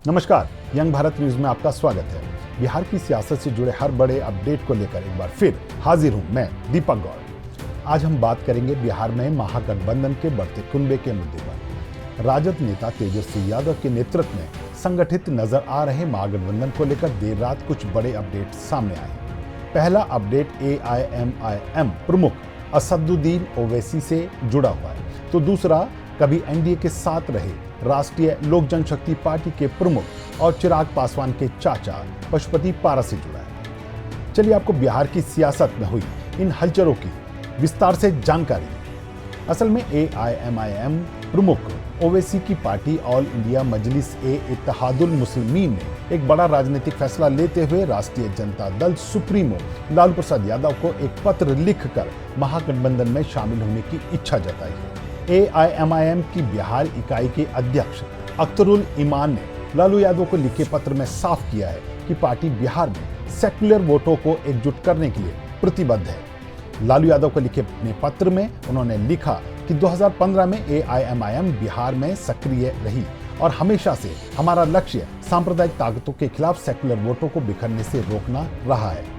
नमस्कार, young Bharat news में आपका स्वागत है। बिहार की सियासत से जुड़े हर बड़े अपडेट को लेकर एक बार फिर हाजिर हूं मैं दीपक गौड़। आज हम बात करेंगे बिहार में महागठबंधन के बढ़ते कुनबे के मुद्दे पर। राजद नेता तेजस्वी यादव के नेतृत्व में संगठित नजर आ रहे महागठबंधन को लेकर देर रात कुछ बड़े अपडेट सामने आए। पहला अपडेट AIMIM प्रमुख असदुद्दीन ओवैसी से जुड़ा हुआ है, तो दूसरा कभी एनडीए के साथ रहे राष्ट्रीय लोक जनशक्ति पार्टी के प्रमुख और चिराग पासवान के चाचा पशुपति पारस से जुड़ा है। चलिए आपको बिहार की सियासत में हुई इन हलचलों की विस्तार से जानकारी। असल में AIMIM प्रमुख ओवैसी की पार्टी ऑल इंडिया मजलिस ए इत्तेहादुल मुस्लिमीन ने एक बड़ा राजनीतिक फैसला लेते हुए राष्ट्रीय जनता दल सुप्रीमो लालू प्रसाद यादव को एक पत्र लिखकर महागठबंधन में शामिल होने की इच्छा जताई है। AIMIM की बिहार इकाई के अध्यक्ष अख्तरुल ईमान ने लालू यादव को लिखे पत्र में साफ किया है कि पार्टी बिहार में सेक्युलर वोटों को एकजुट करने के लिए प्रतिबद्ध है। लालू यादव को लिखे अपने पत्र में उन्होंने लिखा कि 2015 में AIMIM बिहार में सक्रिय रही और हमेशा से हमारा लक्ष्य सांप्रदायिक ताकतों के खिलाफ सेक्युलर वोटों को बिखरने से रोकना रहा है।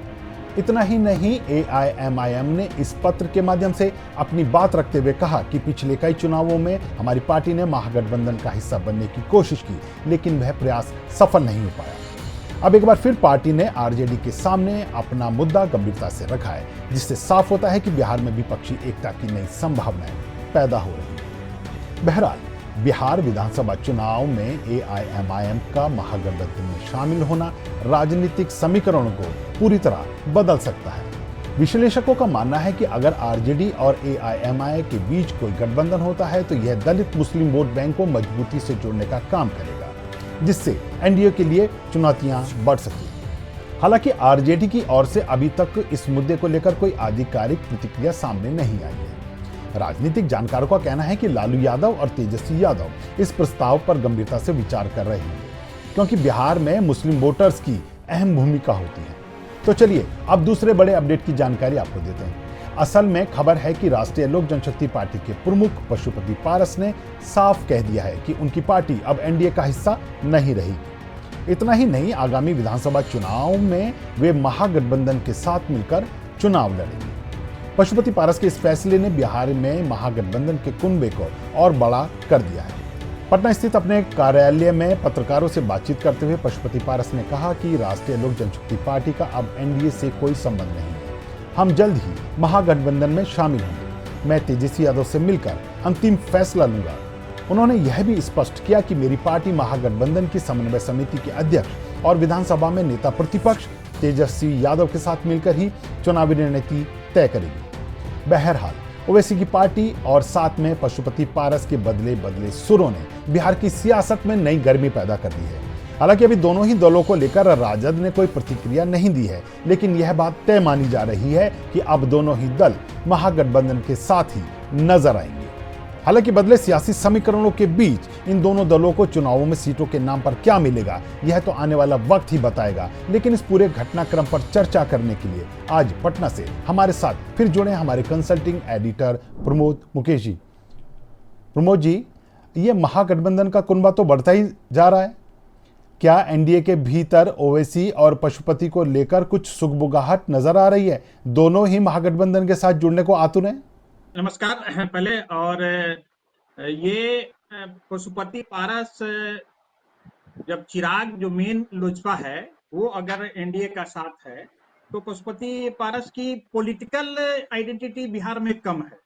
इतना ही नहीं, AIMIM ने इस पत्र के माध्यम से अपनी बात रखते हुए कहा कि पिछले कई चुनावों में हमारी पार्टी ने महागठबंधन का हिस्सा बनने की कोशिश की, लेकिन वह प्रयास सफल नहीं हो पाया। अब एक बार फिर पार्टी ने आरजेडी के सामने अपना मुद्दा गंभीरता से रखा है, जिससे साफ होता है कि बिहार में विपक्षी एकता की नई संभावनाएं पैदा हो रही है। बहरहाल, बिहार विधानसभा चुनाव में AIMIM का महागठबंधन में शामिल होना राजनीतिक समीकरणों को पूरी तरह बदल सकता है। विश्लेषकों का मानना है कि अगर आरजेडी और AIMIM के बीच कोई गठबंधन होता है तो यह दलित मुस्लिम वोट बैंक को मजबूती से जोड़ने का काम करेगा, जिससे एनडीए के लिए चुनौतियां बढ़ सकती। हालांकि आरजेडी की ओर से अभी तक इस मुद्दे को लेकर कोई आधिकारिक प्रतिक्रिया सामने नहीं आई है। राजनीतिक जानकारों का कहना है कि लालू यादव और तेजस्वी यादव इस प्रस्ताव पर गंभीरता से विचार कर रहे हैं, क्योंकि बिहार में मुस्लिम वोटर्स की अहम भूमिका होती है। तो चलिए अब दूसरे बड़े अपडेट की जानकारी आपको देते हैं। असल में खबर है कि राष्ट्रीय लोक जनशक्ति पार्टी के प्रमुख पशुपति पारस ने साफ कह दिया है कि उनकी पार्टी अब एनडीए का हिस्सा नहीं रहेगी। इतना ही नहीं, आगामी विधानसभा चुनाव में वे महागठबंधन के साथ मिलकर चुनाव लड़ेंगे। पशुपति पारस के इस फैसले ने बिहार में महागठबंधन के कुनबे को और बड़ा कर दिया है। पटना स्थित अपने कार्यालय में पत्रकारों से बातचीत करते हुए पशुपति पारस ने कहा कि राष्ट्रीय लोक जनशक्ति पार्टी का अब एनडीए से कोई संबंध नहीं है। हम जल्द ही महागठबंधन में शामिल होंगे। मैं तेजस्वी यादव से मिलकर अंतिम फैसला लूंगा। उन्होंने यह भी स्पष्ट किया कि मेरी पार्टी महागठबंधन की समन्वय समिति के अध्यक्ष और विधानसभा में नेता प्रतिपक्ष तेजस्वी यादव के साथ मिलकर ही चुनावी रणनीति तय करेगी। बहरहाल, ओवैसी की पार्टी और साथ में पशुपति पारस के बदले बदले सुरों ने बिहार की सियासत में नई गर्मी पैदा कर दी है। हालांकि अभी दोनों ही दलों को लेकर राजद ने कोई प्रतिक्रिया नहीं दी है, लेकिन यह बात तय मानी जा रही है कि अब दोनों ही दल महागठबंधन के साथ ही नजर आएंगे। हालांकि बदले सियासी समीकरणों के बीच इन दोनों दलों को चुनावों में सीटों के नाम पर क्या मिलेगा, यह तो आने वाला वक्त ही बताएगा। लेकिन इस पूरे घटनाक्रम पर चर्चा करने के लिए आज पटना से हमारे साथ फिर जुड़े हमारे कंसल्टिंग एडिटर प्रमोद मुकेश जी। प्रमोद जी, ये महागठबंधन का कुनबा तो बढ़ता ही जा रहा है। क्या एनडीए के भीतर ओवैसी और पशुपति को लेकर कुछ सुगबुगाहट नजर आ रही है? दोनों ही महागठबंधन के साथ जुड़ने को आतुर हैं। नमस्कार पहले। और ये पशुपति पारस, जब चिराग जो मेन लोजपा है वो अगर एनडीए का साथ है तो पशुपति पारस की पॉलिटिकल आइडेंटिटी बिहार में कम है,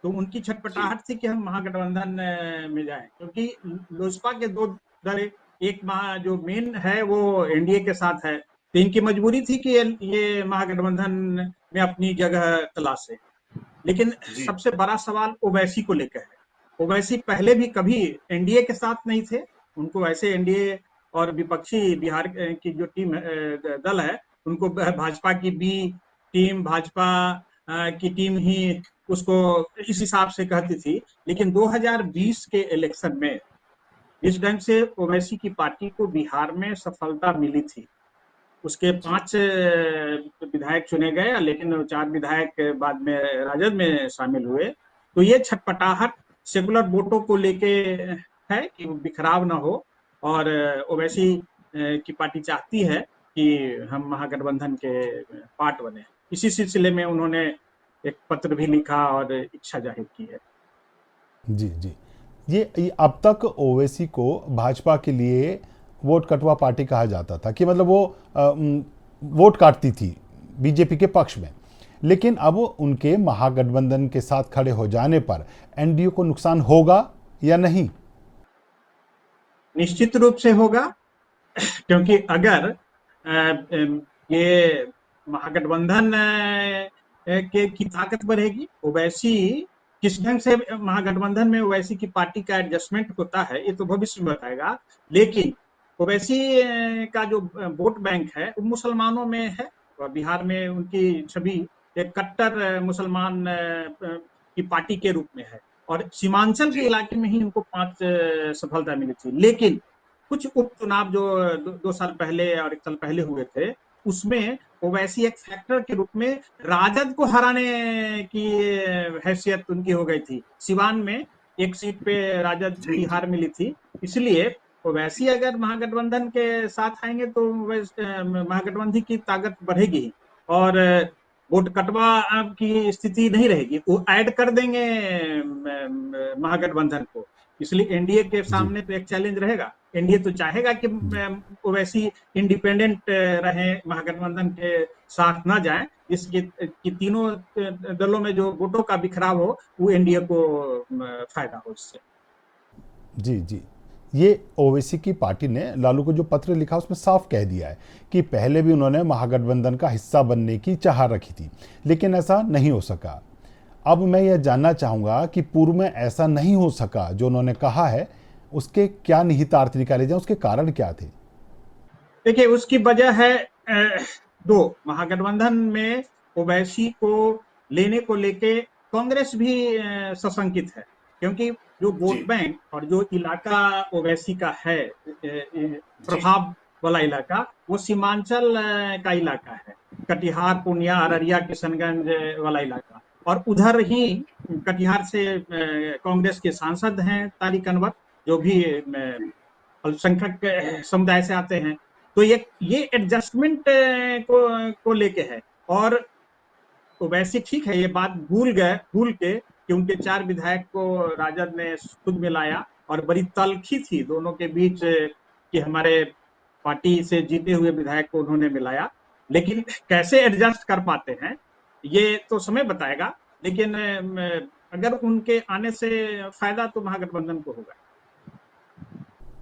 तो उनकी छटपटाहट थी कि हम महागठबंधन में जाएं, क्योंकि लोजपा के दो दल, एक जो मेन है वो एनडीए के साथ है, तो इनकी मजबूरी थी कि ये महागठबंधन में अपनी जगह तलाशे। लेकिन सबसे बड़ा सवाल ओवैसी को लेकर है। ओवैसी पहले भी कभी एनडीए के साथ नहीं थे, उनको ऐसे एनडीए और विपक्षी बिहार की जो टीम दल है उनको भाजपा की बी टीम, भाजपा की टीम ही उसको इस हिसाब से कहती थी। लेकिन 2020 के इलेक्शन में जिस ढंग से ओवैसी की पार्टी को बिहार में सफलता मिली थी, उसके 5 विधायक चुने गए, लेकिन 4 विधायक बाद में राजद में शामिल हुए, तो ये छटपटाहट सेकुलर वोटों को लेके है कि बिखराव ना हो। और ओवैसी की पार्टी चाहती है कि हम महागठबंधन के पार्ट बने। इसी सिलसिले में उन्होंने एक पत्र भी लिखा और इच्छा जाहिर की है। जी जी, ये अब तक ओवैसी को भाजपा के लिए वोट कटवा पार्टी कहा जाता था कि मतलब वो वोट काटती थी बीजेपी के पक्ष में, लेकिन अब उनके महागठबंधन के साथ खड़े हो जाने पर एनडीए को नुकसान होगा या नहीं? निश्चित रूप से होगा, क्योंकि अगर ये महागठबंधन की ताकत बढ़ेगी, ओवैसी किस ढंग से महागठबंधन में ओवैसी की पार्टी का एडजस्टमेंट होता है ये तो भविष्य में बताएगा। लेकिन ओवैसी का जो वोट बैंक है वो मुसलमानों में है, और बिहार में उनकी छवि एक कट्टर मुसलमान की पार्टी के रूप में है, और सीमांचल के इलाके में ही उनको 5 सफलता मिली थी। लेकिन कुछ उपचुनाव जो 2 साल पहले और 1 साल पहले हुए थे, उसमें ओवैसी एक फैक्टर के रूप में राजद को हराने की हैसियत उनकी हो गई थी। सिवान में एक सीट पे राजद की हार मिली थी, इसलिए ओवैसी अगर महागठबंधन के साथ आएंगे तो महागठबंधन की ताकत बढ़ेगी और वोट कटवा की स्थिति नहीं रहेगी, वो ऐड कर देंगे महागठबंधन को। इसलिए एनडीए के जी सामने तो एक चैलेंज रहेगा। एनडीए तो चाहेगा कि जी ओवैसी इंडिपेंडेंट रहे, महागठबंधन के साथ ना जाए, इसके कि तीनों दलों में जो वोटों का बिखराव हो वो एनडीए को फायदा हो इससे। जी जी, ये ओवैसी की पार्टी ने लालू को जो पत्र लिखा उसमें साफ कह दिया है कि पहले भी उन्होंने महागठबंधन का हिस्सा बनने की चाह रखी थी, लेकिन ऐसा नहीं हो सका। अब मैं यह जानना चाहूंगा कि पूर्व में ऐसा नहीं हो सका जो उन्होंने कहा है, उसके क्या निहितार्थ निकाले जाए, उसके कारण क्या थे? देखिए, उसकी वजह है दो। महागठबंधन में ओवैसी को लेने को लेके कांग्रेस भी सशंकित है, क्योंकि जो वोट बैंक और जो इलाका ओवैसी का है, प्रभाव वाला इलाका, वो सीमांचल का इलाका है, कटिहार, पूर्णिया, अररिया, किशनगंज वाला इलाका। और उधर ही कटिहार से कांग्रेस के सांसद हैं तारिक अनवर, जो भी अल्पसंख्यक समुदाय से आते हैं। तो ये एडजस्टमेंट को लेके है। और वैसे ठीक है, ये बात भूल के कि उनके 4 विधायक को राजद ने खुद मिलाया, और बड़ी तल्खी थी दोनों के बीच कि हमारे पार्टी से जीते हुए विधायक को उन्होंने मिलाया। लेकिन कैसे एडजस्ट कर पाते हैं ये तो समय बताएगा, लेकिन अगर उनके आने से फायदा तो महागठबंधन को होगा।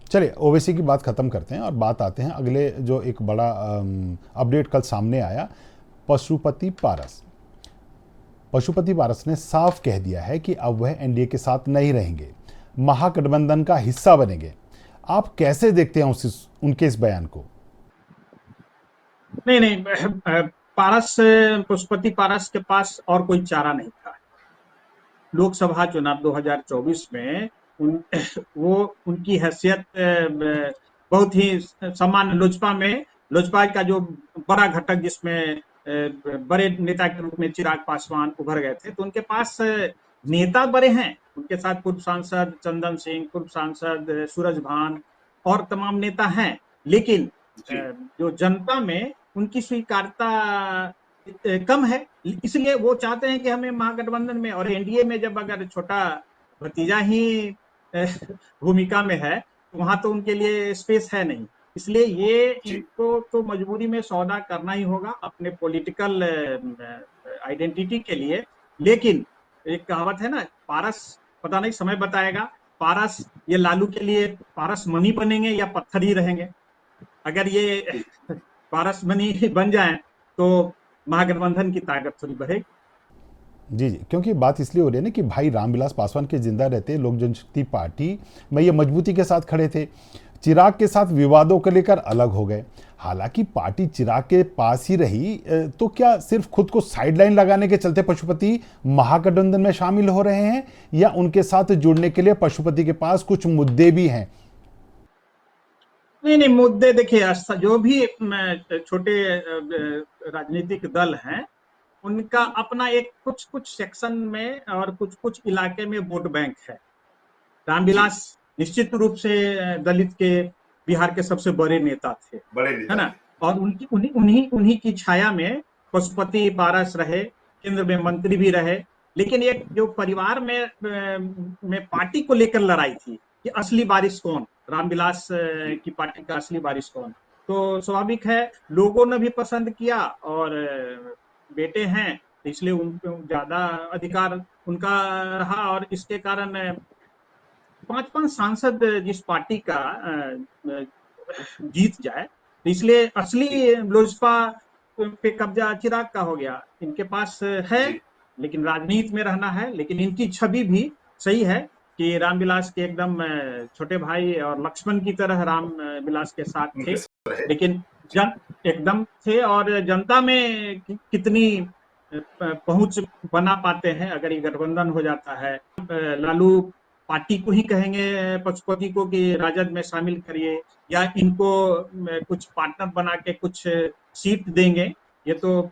चलिए, ओवैसी की बात खत्म करते हैं और बात आते हैं अगले जो एक बड़ा अपडेट कल सामने आया, पशुपति पारस। पशुपति पारस ने साफ कह दिया है कि अब वह एनडीए के साथ नहीं रहेंगे, महागठबंधन का हिस्सा बनेंगे। आप कैसे देखते हैं उनके इस बयान को? नहीं नहीं, पशुपति पारस के पास और कोई चारा नहीं था। लोकसभा चुनाव 2024 में वो उनकी हैसियत बहुत ही सामान्य, लोजपा का जो बड़ा घटक जिसमें बड़े नेता के रूप में चिराग पासवान उभर गए थे, तो उनके पास नेता बड़े हैं। उनके साथ पूर्व सांसद चंदन सिंह, पूर्व सांसद सूरज भान और तमाम नेता हैं। लेकिन जो जनता में उनकी स्वीकार्यता कम है, इसलिए वो चाहते हैं कि हमें महागठबंधन में और एनडीए में जब अगर छोटा भतीजा ही भूमिका में है तो वहां तो उनके लिए स्पेस है नहीं। इसलिए ये इनको तो मजबूरी में सौदा करना ही होगा अपने पॉलिटिकल आइडेंटिटी के लिए। लेकिन एक कहावत है ना, पारस, पता नहीं समय बताएगा, पारस ये लालू के लिए पारस मनी बनेंगे या पत्थर ही रहेंगे। अगर ये पारस मनी बन जाए तो महागठबंधन की ताकत थोड़ी बढ़ेगी। जी जी, क्योंकि बात इसलिए हो रही है ना कि भाई रामविलास पासवान के जिंदा रहते लोक जनशक्ति पार्टी में ये मजबूती के साथ खड़े थे, चिराग के साथ विवादों को लेकर अलग हो गए। हालांकि पार्टी चिराग के पास ही रही, तो क्या सिर्फ खुद को साइडलाइन लगाने के चलते पशुपति महागठबंधन में शामिल हो रहे हैं, या उनके साथ जुड़ने के लिए पशुपति के पास कुछ मुद्दे भी हैं? नहीं नहीं, मुद्दे देखिए, जो भी छोटे राजनीतिक दल हैं उनका अपना एक कुछ कुछ सेक्शन में और कुछ कुछ इलाके में वोट बैंक है। रामविलास निश्चित रूप से दलित के बिहार के सबसे बड़े नेता थे, बड़े है नेता ना। थे। और उनकी उन्हीं की छाया में पशुपति पारस रहे, केंद्र में मंत्री भी रहे। लेकिन एक जो परिवार में पार्टी को लेकर लड़ाई थी कि असली वारिस कौन, रामविलास की पार्टी का असली वारिस कौन, तो स्वाभाविक है लोगों ने भी पसंद किया, और बेटे हैं तो इसलिए उनको ज्यादा अधिकार उनका रहा। और इसके कारण 5-5 सांसद जिस पार्टी का जीत जाए, तो इसलिए असली लोजपा पे कब्जा चिराग का हो गया। इनके पास है, जी। लेकिन राजनीति में रहना है। लेकिन इनकी छवि भी सही है कि रामविलास के एकदम छोटे भाई और लक्ष्मण की तरह रामविलास के साथ थे। उनके साथ रहे। लेकिन जन एकदम थे, और जनता में कितनी पहुंच बना पाते हैं अगर ये गठबंधन हो जाता है। लालू पार्टी को ही कहेंगे, पशुपति को, कि राजद में शामिल करिए, या इनको कुछ पार्टनर बना के कुछ सीट देंगे, ये तो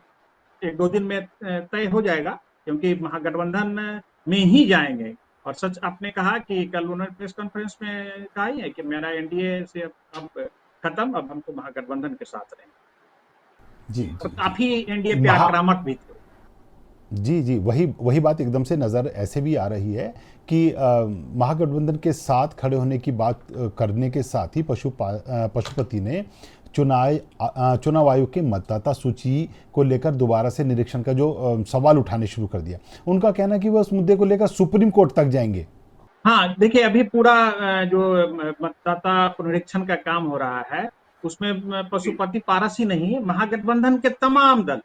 1-2 दिन में तय हो जाएगा, क्योंकि महागठबंधन में ही जाएंगे। और सच आपने कहा कि कल उन्होंने प्रेस कॉन्फ्रेंस में कहा ही है कि मेरा एनडीए से अब खत्म, अब हमको महागठबंधन के साथ रहेंगे। जी और जी काफी एनडीए जी पे आक्रामक भी थे। जी जी, वही बात एकदम से नज़र ऐसे भी आ रही है कि महागठबंधन के साथ खड़े होने की बात करने के साथ ही पशुपति ने चुनाव आयोग के मतदाता सूची को लेकर दोबारा से निरीक्षण का जो सवाल उठाने शुरू कर दिया। उनका कहना है कि वह उस मुद्दे को लेकर सुप्रीम कोर्ट तक जाएंगे। हाँ, देखिए अभी पूरा जो मतदाता पुनरीक्षण का काम हो रहा है, उसमें पशुपति पारस ही नहीं, महागठबंधन के तमाम दल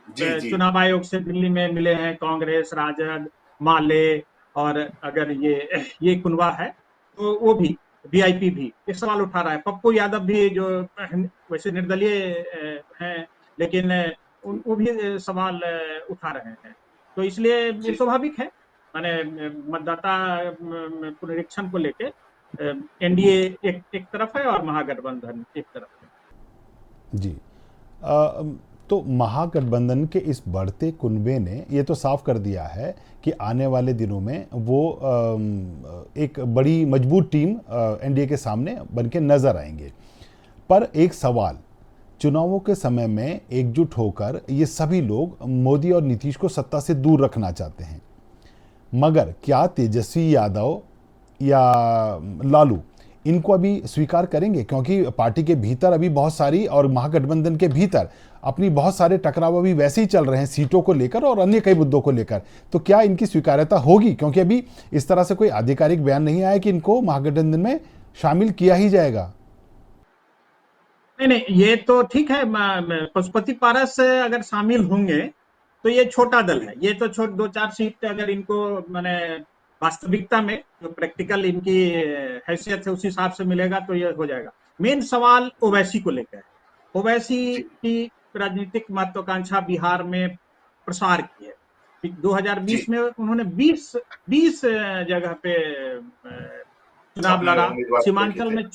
जी जी चुनाव आयोग से दिल्ली में मिले हैं, कांग्रेस, राजद, माले, और अगर ये कुनवा है तो वो भी, वीआईपी भी एक सवाल उठा रहा है। पप्पू यादव भी, जो वैसे निर्दलीय हैं, लेकिन वो भी सवाल उठा रहे हैं। तो इसलिए ये जी स्वाभाविक है, माने मतदाता पुनरीक्षण को लेके एनडीए एक तरफ है और महागठबंधन एक तरफ है। जी। तो महागठबंधन के इस बढ़ते कुनबे ने ये तो साफ कर दिया है कि आने वाले दिनों में वो एक बड़ी मजबूत टीम एनडीए के सामने बनके नजर आएंगे। पर एक सवाल, चुनावों के समय में एकजुट होकर ये सभी लोग मोदी और नीतीश को सत्ता से दूर रखना चाहते हैं, मगर क्या तेजस्वी यादव या लालू इनको अभी स्वीकार करेंगे? क्योंकि पार्टी के भीतर अभी बहुत सारी, और महागठबंधन के भीतर अपनी बहुत सारे टकराव अभी वैसे ही चल रहे हैं सीटों को लेकर और अन्य कई मुद्दों को लेकर। तो क्या इनकी स्वीकार्यता होगी? क्योंकि अभी इस तरह से कोई आधिकारिक बयान नहीं आया कि इनको महागठबंधन में शामिल किया ही जाएगा। नहीं, ये तो ठीक है। पशुपति पारस अगर शामिल होंगे तो ये छोटा दल है, ये तो 2-4 सीट अगर इनको मैंने वास्तविकता में जो प्रैक्टिकल इनकी हैसियत है उस हिसाब से मिलेगा तो ये हो जाएगा। मेन सवाल ओवैसी को लेकर है। ओवैसी जी की राजनीतिक महत्वाकांक्षा बिहार में प्रसार की है। जी 2020 में उन्होंने 20 जगह पे चुनाव अपने लड़ा। उम्मीदवार देखे सीमांचल थे। में जी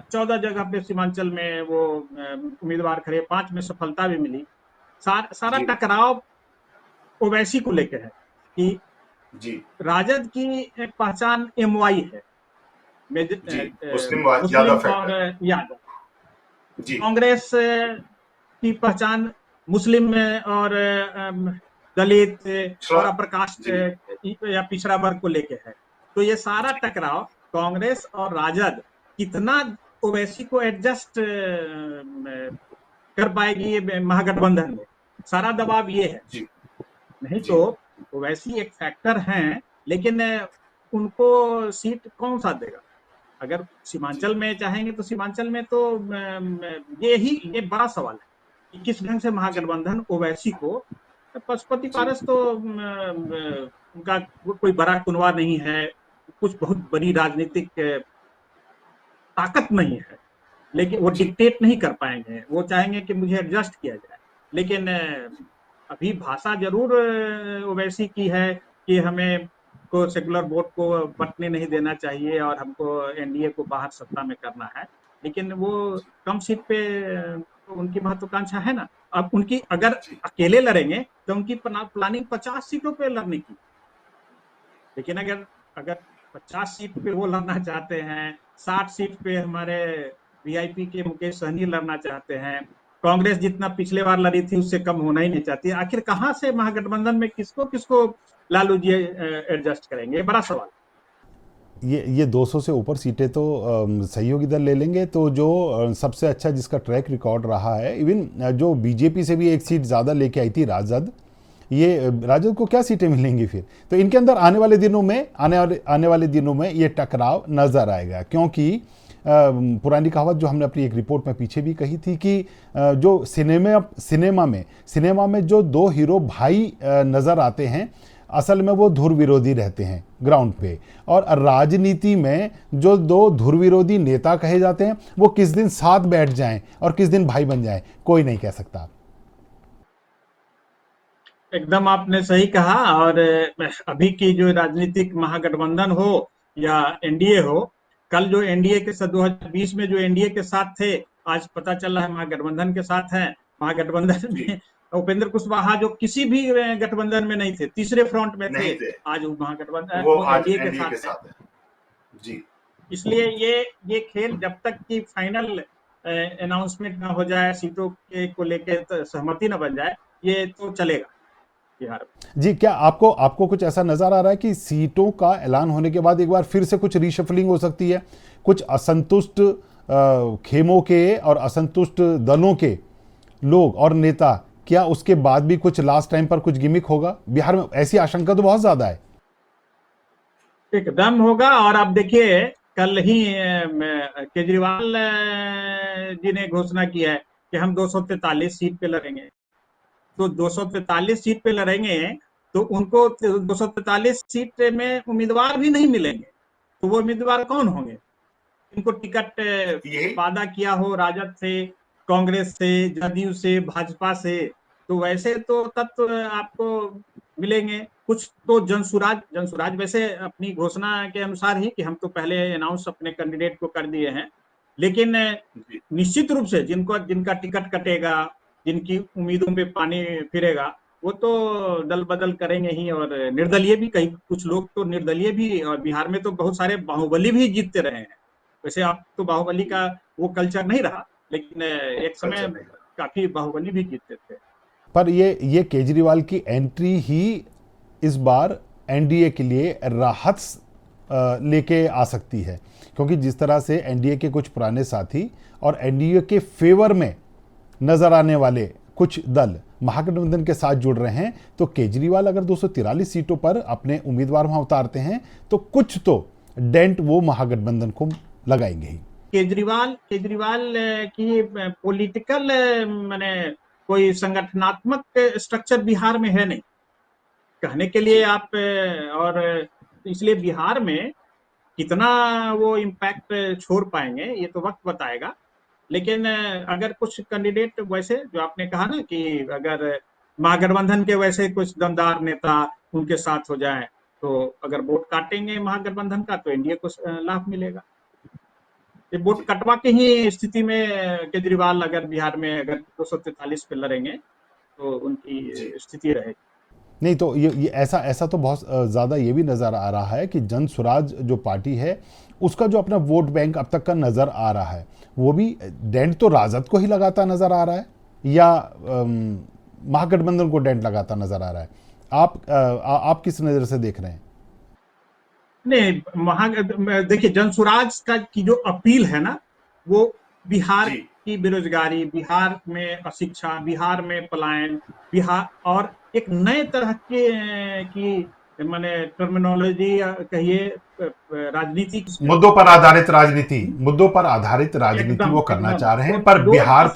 14 जगह पे सीमांचल में वो उम्मीदवार खड़े, 5 में सफलता भी मिली। सारा जी टकराव ओवैसी को लेकर है कि जी राजद की एक पहचान एमवाई है, जी मुस्लिम ज्यादा मुस्लिम और फैक्टर। यादव। जी कांग्रेस की पहचान मुस्लिम और दलित और पिछड़ा। अप्रकाश जी या पिछड़ा वर्ग को लेके है। तो ये सारा टकराव कांग्रेस और राजद कितना ओवैसी को एडजस्ट कर पाएगी ये महागठबंधन में, सारा दबाव ये है। जी नहीं जी तो ओवैसी एक फैक्टर हैं, लेकिन उनको सीट कौन सा देगा? अगर जी सीमांचल में चाहेंगे तो सीमांचल में तो ये बड़ा सवाल है कि किस ढंग से जी महागठबंधन ओवैसी को, पशुपति जी पारस तो उनका कोई बड़ा कुनवा नहीं है, कुछ बहुत बड़ी राजनीतिक ताकत नहीं है, लेकिन वो जी डिक्टेट नहीं कर पाएंगे। वो चाहेंगे कि मुझे एडजस्ट किया जाए। लेकिन अभी भाषा जरूर ओवैसी की है कि हमें को सेकुलर वोट को बंटने नहीं देना चाहिए और हमको एनडीए को बाहर सत्ता में करना है। लेकिन वो कम सीट पे उनकी महत्वाकांक्षा है ना। अब उनकी अगर जी अकेले लड़ेंगे तो उनकी प्लानिंग 50 सीटों पे लड़ने की। लेकिन अगर अगर 50 सीट पे वो लड़ना चाहते हैं, 60 सीट पे हमारे वीआईपी के मुकेश सहनी लड़ना चाहते हैं, कांग्रेस जितना पिछले बार लड़ी थी उससे कम होना ही नहीं चाहती। आखिर कहाँ से महागठबंधन में किसको किसको लालू जी एडजस्ट करेंगे, ये बड़ा सवाल। ये 200 से ऊपर सीटें तो सहयोगी दल ले लेंगे, तो जो सबसे अच्छा जिसका ट्रैक रिकॉर्ड रहा है, इवन जो बीजेपी से भी एक सीट ज़्यादा लेके आई थी राजद, ये राजद को क्या सीटें मिलेंगी फिर? तो इनके अंदर आने वाले दिनों में ये टकराव नजर आएगा, क्योंकि पुरानी कहावत जो हमने अपनी एक रिपोर्ट में पीछे भी कही थी कि जो सिनेमा में जो दो हीरो भाई नजर आते हैं, असल में वो धुर विरोधी रहते हैं ग्राउंड पे। और राजनीति में जो दो धुर विरोधी नेता कहे जाते हैं, वो किस दिन साथ बैठ जाएं और किस दिन भाई बन जाएं, कोई नहीं कह सकता। एकदम आपने सही कहा। और अभी की जो राजनीतिक महागठबंधन हो या एनडीए हो, कल जो एनडीए के 2020 में जो एनडीए के साथ थे, आज पता चल रहा है महागठबंधन के साथ हैं। महागठबंधन में उपेंद्र कुशवाहा जो किसी भी गठबंधन में नहीं थे, तीसरे फ्रंट में थे, आज वो महागठबंधन वो एनडीए के साथ है। जी, इसलिए ये खेल जब तक कि फाइनल अनाउंसमेंट ना हो जाए, सीटों के को लेकर सहमति ना बन जाए, ये तो चलेगा बिहार में। जी, क्या आपको कुछ ऐसा नजर आ रहा है कि सीटों का ऐलान होने के बाद एक बार फिर से कुछ रीशफलिंग हो सकती है? कुछ असंतुष्ट खेमों के और असंतुष्ट दलों के लोग और नेता, क्या उसके बाद भी कुछ लास्ट टाइम पर कुछ गिमिक होगा बिहार में? ऐसी आशंका तो बहुत ज्यादा है। एकदम होगा। और आप देखिए, कल ही केजरीवाल जी ने घोषणा की है कि हम 243 सीट पे लड़ेंगे। तो 243 सीट पे लड़ेंगे तो उनको 243 सीट में उम्मीदवार भी नहीं मिलेंगे, तो वो उम्मीदवार कौन होंगे? इनको टिकट वादा किया हो राजद से, कांग्रेस से, जदयू से, भाजपा से, तो वैसे तो तत्व आपको मिलेंगे। कुछ तो जनसुराज वैसे अपनी घोषणा के अनुसार ही कि हम तो पहले अनाउंस अपने कैंडिडेट को कर दिए हैं, लेकिन निश्चित रूप से जिनका टिकट कटेगा, जिनकी उम्मीदों पे पानी फिरेगा, वो तो दल बदल करेंगे ही। और निर्दलीय भी, कई कुछ लोग तो निर्दलीय भी, और बिहार में तो बहुत सारे बाहुबली भी जीतते रहे हैं। वैसे आप तो बाहुबली का वो कल्चर नहीं रहा, लेकिन एक समय काफी बाहुबली भी जीतते थे। पर ये केजरीवाल की एंट्री ही इस बार एनडीए के लिए राहत लेके आ सकती है, क्योंकि जिस तरह से एनडीए के कुछ पुराने साथी और एनडीए के फेवर में नजर आने वाले कुछ दल महागठबंधन के साथ जुड़ रहे हैं, तो केजरीवाल अगर 243 सीटों पर अपने उम्मीदवार वहां उतारते हैं, तो कुछ तो डेंट वो महागठबंधन को लगाएंगे ही। केजरीवाल की पॉलिटिकल माने कोई संगठनात्मक स्ट्रक्चर बिहार में है नहीं कहने के लिए आप, और इसलिए बिहार में कितना वो इम्पैक्ट छोड़ पाएंगे ये तो वक्त बताएगा। लेकिन अगर कुछ कैंडिडेट वैसे जो आपने कहा ना कि अगर महागठबंधन के वैसे कुछ दमदार नेता उनके साथ हो जाए, तो अगर वोट काटेंगे महागठबंधन का, तो एनडीए को लाभ मिलेगा। ये वोट कटवा के ही स्थिति में केजरीवाल अगर बिहार में अगर 243 पे लड़ेंगे तो उनकी स्थिति रहेगी। नहीं तो ये ऐसा तो बहुत ज़्यादा ये भी नज़र आ रहा है कि जन स्वराज जो पार्टी है, उसका जो अपना वोट बैंक अब तक का नज़र आ रहा है, वो भी डेंट तो राजद को ही लगाता नज़र आ रहा है, या महागठबंधन को डेंट लगाता नज़र आ रहा है? आप किस नज़र से देख रहे हैं? नहीं, देखिए, जनसुराज का की जो अपील है ना, वो बिहार की बेरोजगारी, बिहार में अशिक्षा, बिहार में पलायन, बिहार और एक नए तरह की माने टर्मिनोलॉजी कहिए, राजनीति, मुद्दों पर आधारित राजनीति वो करना चाह रहे हैं। पर बिहार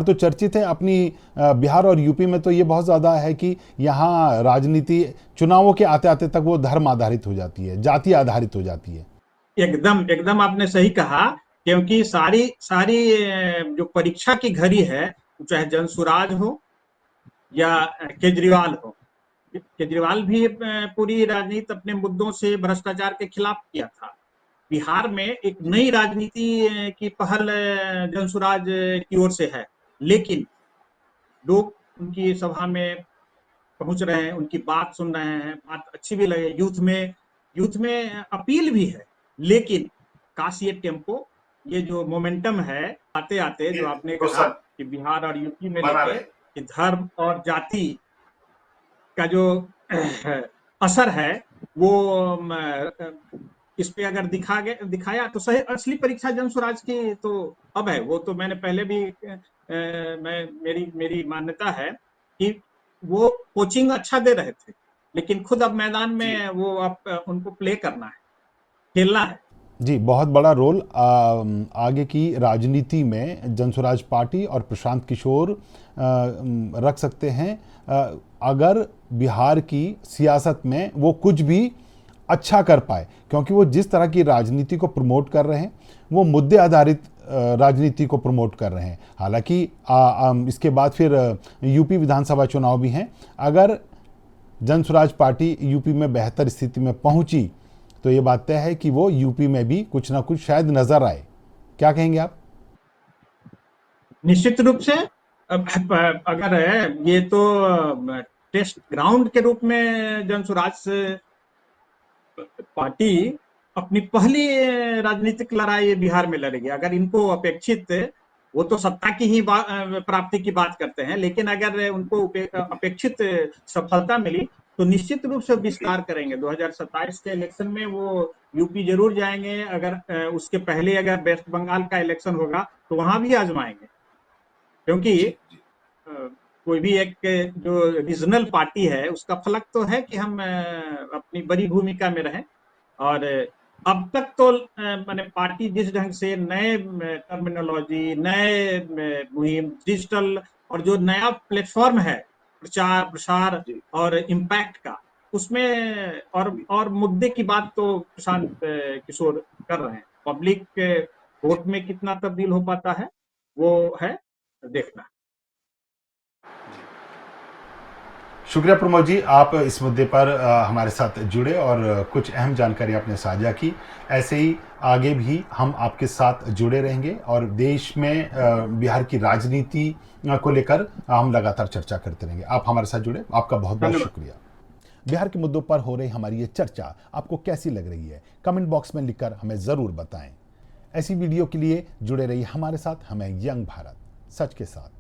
तो चर्चित है अपनी, बिहार और यूपी में तो ये बहुत ज़्यादा है कि यहाँ राजनीति चुनावों के आते आते तक वो धर्म आधारित हो जाती है, जाति आधारित हो जाती है। एकदम आपने सही कहा, क्योंकि सारी जो परीक्षा की घड़ी है, चाहे जनसुराज हो या केजरीवाल हो, केजरीवाल भी पूरी राजनीति अपने मुद्दों से भ्रष्टाचार के खिलाफ किया था। बिहार में एक नई राजनीति की पहल जनसुराज की ओर से है, लेकिन लोग उनकी सभा में पहुंच रहे हैं, उनकी बात सुन रहे हैं, बात अच्छी भी लगे, यूथ में अपील भी है। लेकिन काश ये टेम्पो, ये जो मोमेंटम है, आते आते जो आपने तो कहा कि बिहार और यूपी में बना लेके रहे। कि धर्म और जाति का जो असर है वो इस पे अगर दिखाया तो सही। असली परीक्षा जन स्वराज की तो अब है, वो तो मैंने पहले भी मेरी मान्यता है कि वो कोचिंग अच्छा दे रहे थे, लेकिन खुद अब मैदान में वो अब उनको प्ले करना है, खेलना है। जी, बहुत बड़ा रोल आगे की राजनीति में जनसुराज पार्टी और प्रशांत किशोर रख सकते हैं, अगर बिहार की सियासत में वो कुछ भी अच्छा कर पाए, क्योंकि वो जिस तरह की राजनीति को प्रमोट कर रहे हैं वो मुद्दे आधारित राजनीति को प्रमोट कर रहे हैं। हालांकि इसके बाद फिर यूपी विधानसभा चुनाव भी हैं। अगर जनसुराज पार्टी यूपी में बेहतर स्थिति में पहुंची तो ये बात तय है कि वो यूपी में भी कुछ ना कुछ शायद नजर आए। क्या कहेंगे आप? निश्चित रूप से अगर ये तो टेस्ट ग्राउंड के रूप में जनसुराज पार्टी अपनी पहली राजनीतिक लड़ाई बिहार में लड़ेगी। अगर इनको अपेक्षित, वो तो सत्ता की ही प्राप्ति की बात करते हैं, लेकिन अगर उनको अपेक्षित सफलता मिली तो निश्चित रूप से विस्तार करेंगे। 2027 के इलेक्शन में वो यूपी जरूर जाएंगे। अगर उसके पहले अगर वेस्ट बंगाल का इलेक्शन होगा तो वहां भी आजमाएंगे, क्योंकि कोई भी एक जो रीजनल पार्टी है उसका फलक तो है कि हम अपनी बड़ी भूमिका में रहें। और अब तक तो मैंने पार्टी जिस ढंग से नए टर्मिनोलॉजी, नए मुहिम, डिजिटल और जो नया प्लेटफॉर्म है प्रचार प्रसार और इम्पैक्ट का, उसमें और मुद्दे की बात तो प्रशांत किशोर कर रहे हैं। पब्लिक वोट में कितना तब्दील हो पाता है वो है देखना। शुक्रिया प्रमोद जी, आप इस मुद्दे पर हमारे साथ जुड़े और कुछ अहम जानकारी आपने साझा की। ऐसे ही आगे भी हम आपके साथ जुड़े रहेंगे और देश में बिहार की राजनीति को लेकर हम लगातार चर्चा करते रहेंगे। आप हमारे साथ जुड़े, आपका बहुत बहुत शुक्रिया। बिहार के मुद्दों पर हो रही हमारी ये चर्चा आपको कैसी लग रही है, कमेंट बॉक्स में लिखकर हमें ज़रूर बताएं। ऐसी वीडियो के लिए जुड़े रहिए हमारे साथ। हमें यंग भारत, सच के साथ।